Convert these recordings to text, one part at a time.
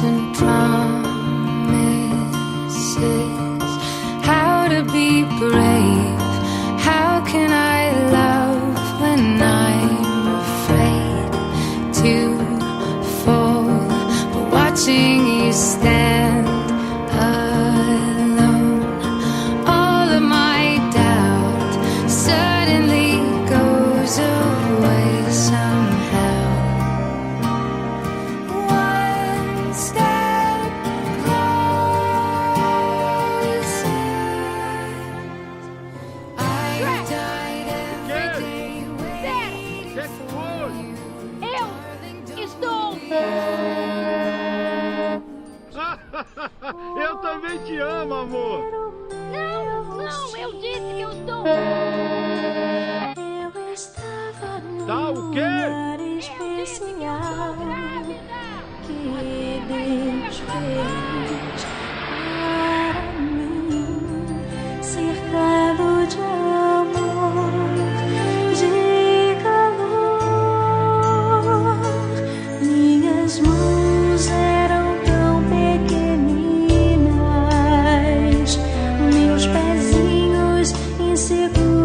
And promises how to be brave. How can I love when I'm afraid to fall? But watching you stand alone, all of my doubt suddenly goes away somehow. Eu também te amo, amor. Não, eu disse que eu estou. Tá o quê? Eu disse que eu estou grávida. Que Deus fez para mim, cercado de amor, de calor. Minhas mãos eram tão pequeninas, meus pezinhos inseguros.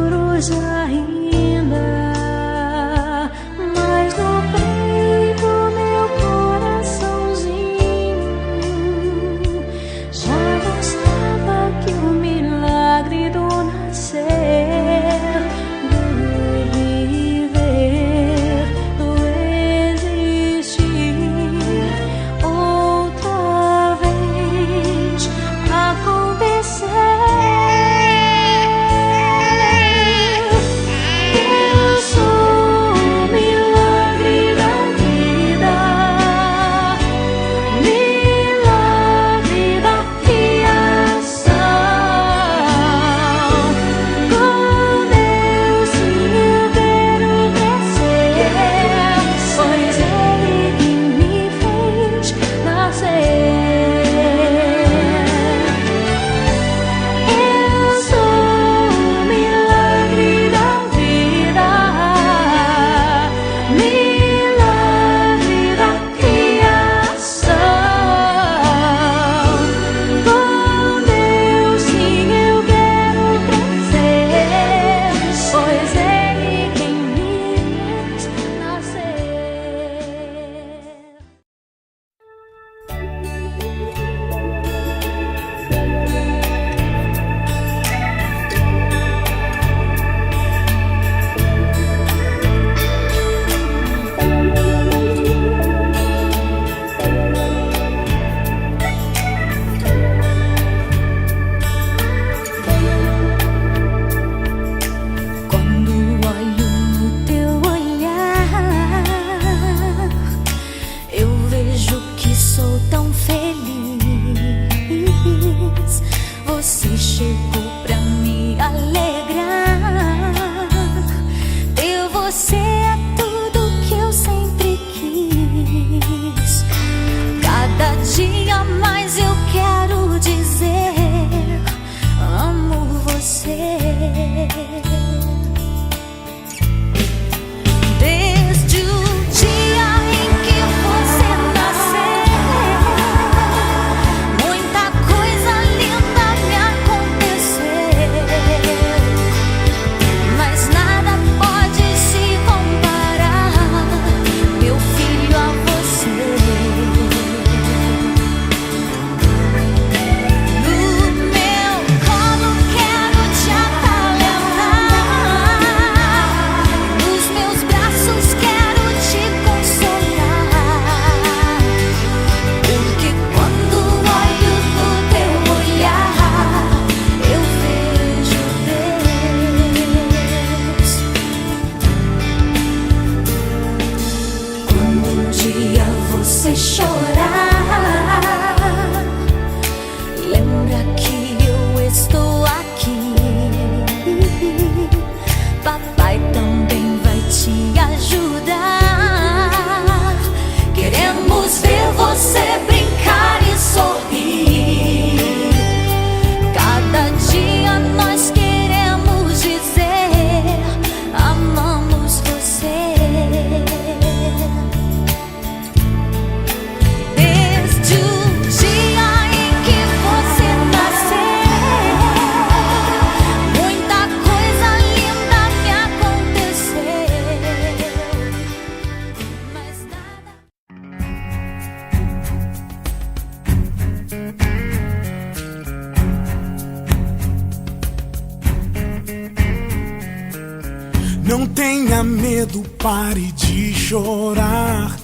Não tenha medo, pare de chorar.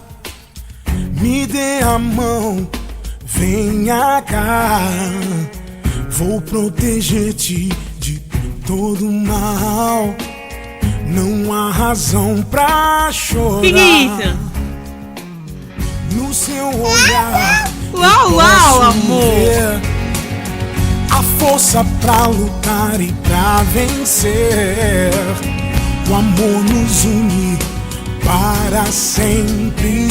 Me dê a mão, venha cá. Vou proteger-te de todo mal. Não há razão pra chorar. Que é isso? No seu olhar, Uau, uau, amor. a força pra lutar e pra vencer. O amor nos une para sempre.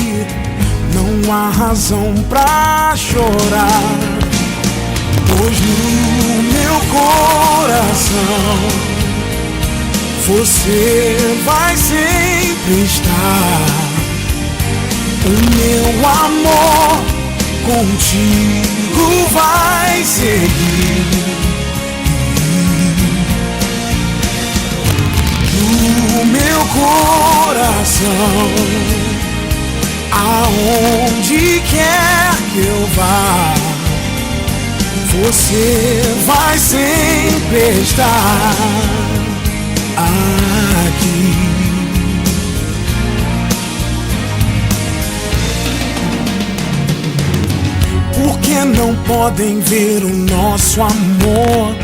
Não há razão pra chorar, pois no meu coração você vai sempre estar. O meu amor contigo vai seguir. No meu coração, aonde quer que eu vá, você vai sempre estar aqui. Por que não podem ver o nosso amor?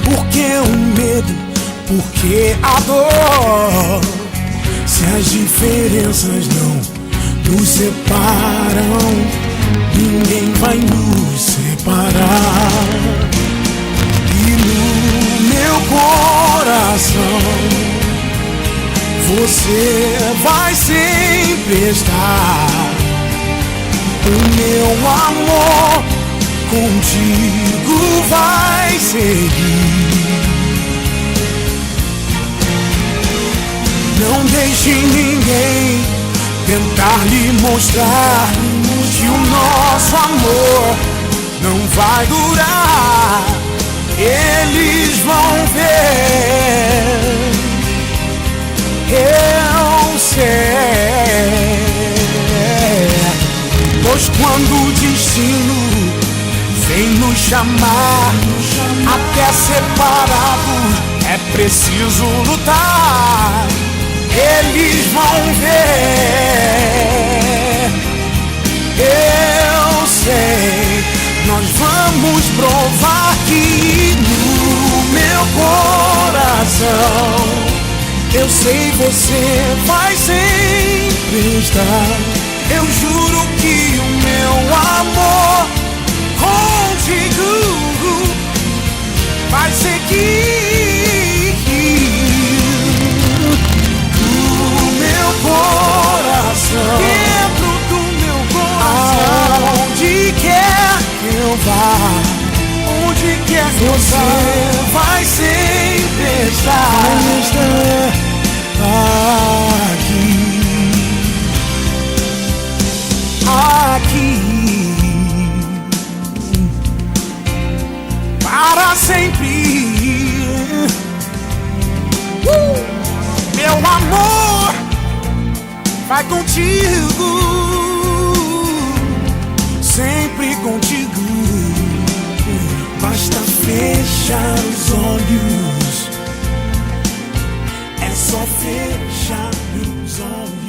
Por que o medo? Por que a dor? Se as diferenças não nos separam, ninguém vai nos separar. E no meu coração você vai sempre estar. O meu amor contigo vai seguir. Não deixe ninguém tentar lhe mostrar que o nosso amor não vai durar. Eles vão ver, eu sei. Pois quando o destino vem nos chamar, até separado é preciso lutar. Eles vão ver, eu sei. Nós vamos provar que no meu coração, eu sei você vai sempre estar. Eu juro que o meu amor contigo vai seguir. Coração, dentro do meu coração, aonde quer que eu vá, onde quer que você vai sempre estar. Aqui, para sempre. Meu amor vai contigo, sempre contigo. Basta fechar os olhos, é só fechar os olhos.